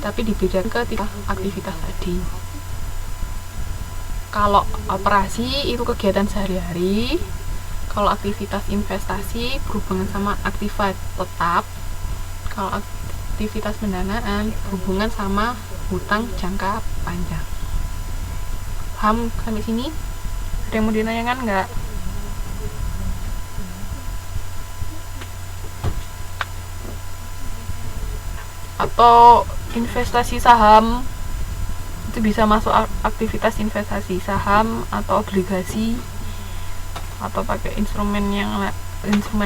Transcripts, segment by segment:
tapi dibedakan ke 3 aktivitas tadi. Kalau operasi itu kegiatan sehari-hari, kalau aktivitas investasi berhubungan sama aktiva tetap, kalau aktivitas pendanaan berhubungan sama hutang jangka panjang. Paham sampai sini? Ada yang mau ditanyakan nggak? Atau investasi saham itu bisa masuk aktivitas investasi saham atau obligasi, atau pakai instrumen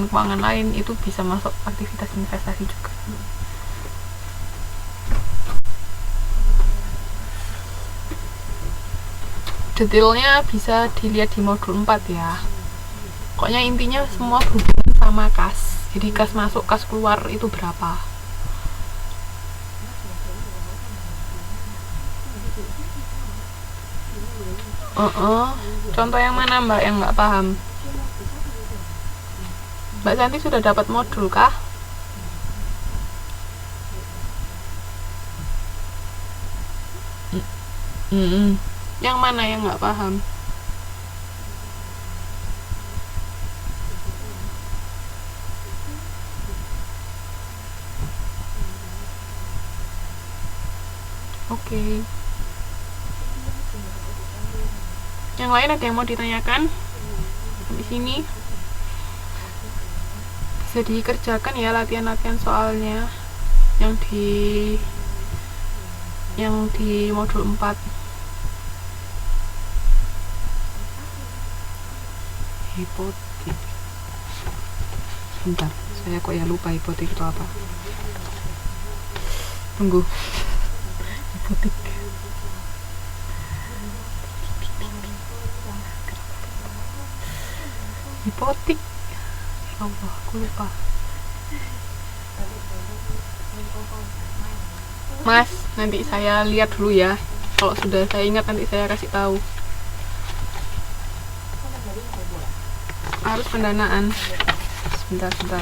keuangan lain, itu bisa masuk aktivitas investasi juga. Detailnya bisa dilihat di modul 4 ya. Pokoknya intinya semua berhubungan sama kas. Jadi kas masuk, kas keluar itu berapa. Contoh yang mana Mbak yang nggak paham? Mbak Santi sudah dapat modul kah? Yang mana yang nggak paham? Oke. Yang lain ada yang mau ditanyakan? Di sini bisa dikerjakan ya latihan-latihan soalnya yang di modul 4. Hipotek. Bentar, saya kok ya lupa hipotek itu apa. Tunggu. Hipotek. Hipotek. Ya Allah, aku lupa. Mas, nanti saya lihat dulu ya. Kalau sudah saya ingat nanti saya kasih tahu. Harus pendanaan. Sebentar. Hipotek.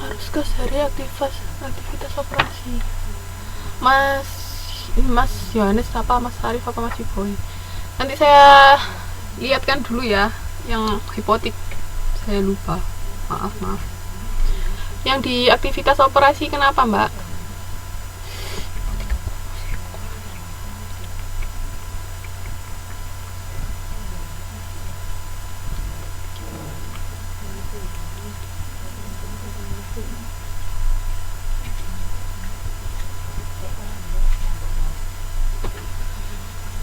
Harus dari aktivitas operasi. Mas Yohanes apa Mas Arif apa Mas Iboy? Nanti saya lihatkan dulu ya yang hipotek, saya lupa, maaf. Yang di aktivitas operasi kenapa Mbak?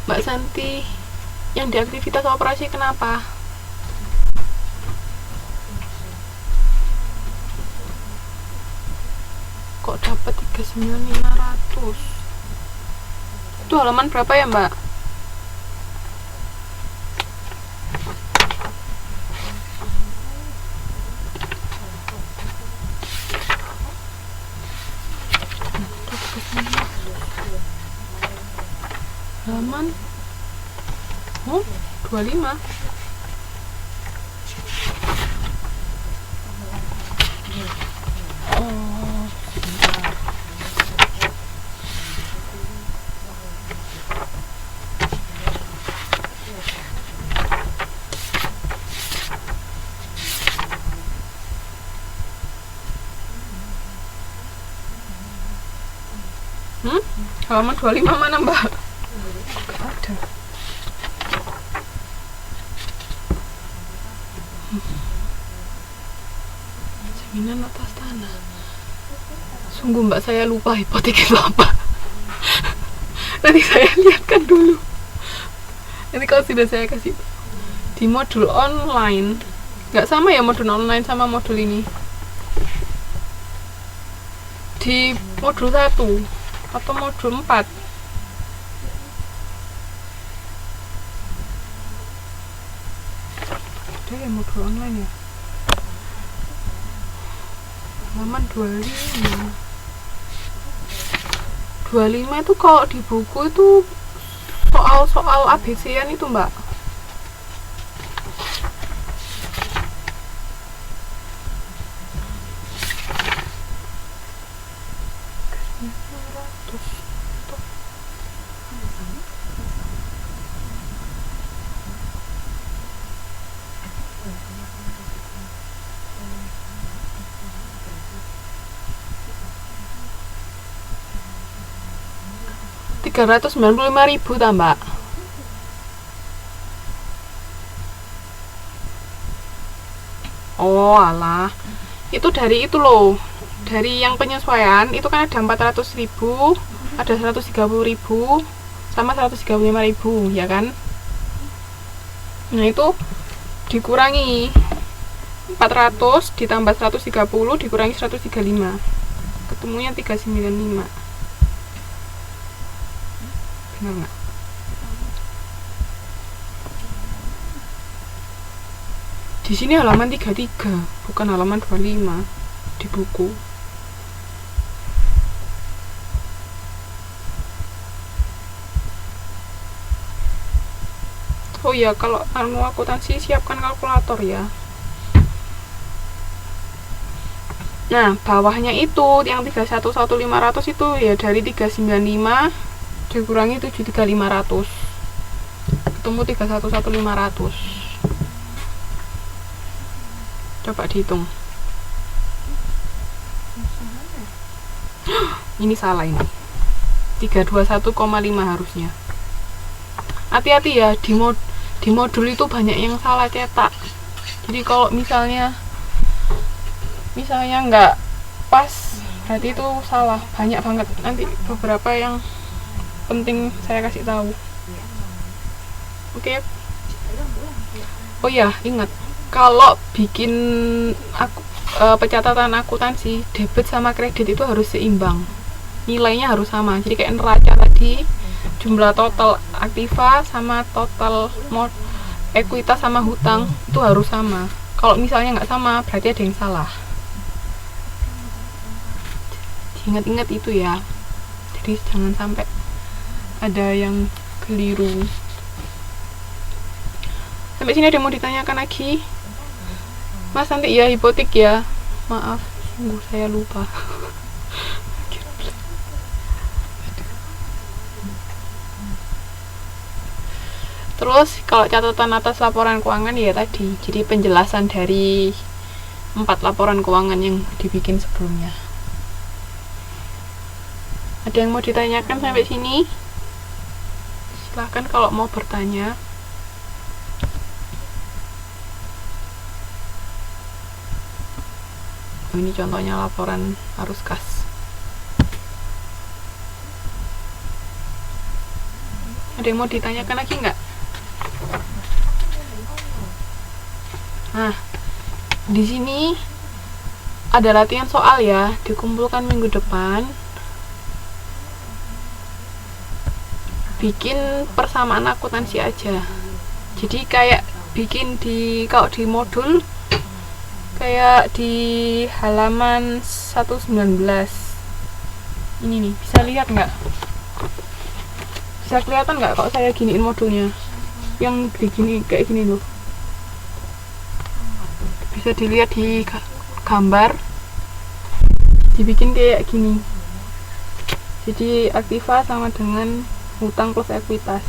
Mbak Santi, yang di aktivitas operasi kenapa? Kok dapat 39.500? Itu halaman berapa ya Mbak? Halaman 25. Sebentar. Halaman 25 mana Mbak? Gak ada. Jaminan atas tanah. Sungguh Mbak, saya lupa hipotek itu apa. Nanti saya lihatkan dulu. Nanti kalau sudah saya kasih di modul online. Nggak sama ya modul online sama modul ini. Di modul 1 atau modul 4. ada ya modul online ya, halaman 25 itu kalau di buku itu soal ABC-an itu mbak. Rp395.000 tambah. Oh alah, itu dari itu loh, dari yang penyesuaian itu kan ada 400.000, ada 130.000 sama 135.000 ya kan. Nah itu dikurangi 400 ditambah 130 dikurangi 135, ketemunya 395. Benar nggak? Di sini halaman 33, bukan halaman 25 di buku. Oh iya, kalau akuntansi siapkan kalkulator ya. Nah, bawahnya itu yang 311.500 itu ya dari 395 dikurangi 73500. Ketemu 311.500. Coba dihitung. Ini salah ini. 321,5 harusnya. Hati-hati ya, di modul itu banyak yang salah cetak. Jadi kalau misalnya nggak pas, berarti itu salah. Banyak banget. Nanti beberapa yang penting saya kasih tahu. Oke. Oh ya, ingat kalau bikin pencatatan akuntansi, debit sama kredit itu harus seimbang. Nilainya harus sama. Jadi kayak neraca tadi, jumlah total aktiva sama total ekuitas sama hutang itu harus sama. Kalau misalnya nggak sama, berarti ada yang salah. Ingat-ingat itu ya. Jadi jangan sampai ada yang keliru. Sampai sini ada mau ditanyakan lagi? Mas nanti ya hipotek ya. Maaf, sungguh saya lupa. Terus kalau catatan atas laporan keuangan ya tadi, jadi penjelasan dari 4 laporan keuangan yang dibikin sebelumnya. Ada yang mau ditanyakan sampai sini? Silahkan kalau mau bertanya. Oh, ini contohnya laporan arus kas. Ada yang mau ditanyakan lagi nggak? Nah, di sini ada latihan soal ya, dikumpulkan minggu depan. Bikin persamaan akuntansi aja. Jadi kayak bikin kalau di modul kayak di halaman 119. Ini nih, bisa lihat nggak? Bisa kelihatan nggak kalau saya giniin modulnya? Yang begini kayak gini loh. Bisa dilihat di gambar. Dibikin kayak gini. Jadi aktiva sama dengan hutang plus ekuitas.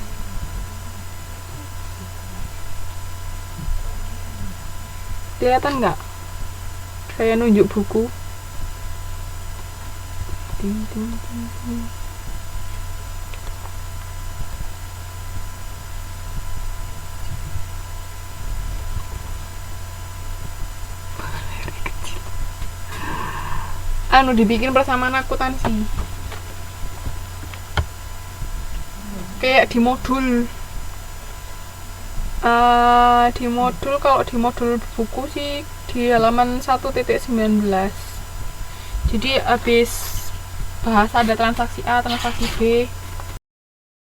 Kelihatan nggak? Saya nunjuk buku. Ting, ting, ting, ting. Dibikin persamaan akuntansi. Kayak di modul. Kalau di modul buku sih di halaman 1.19. Jadi habis bahas ada transaksi A, transaksi B,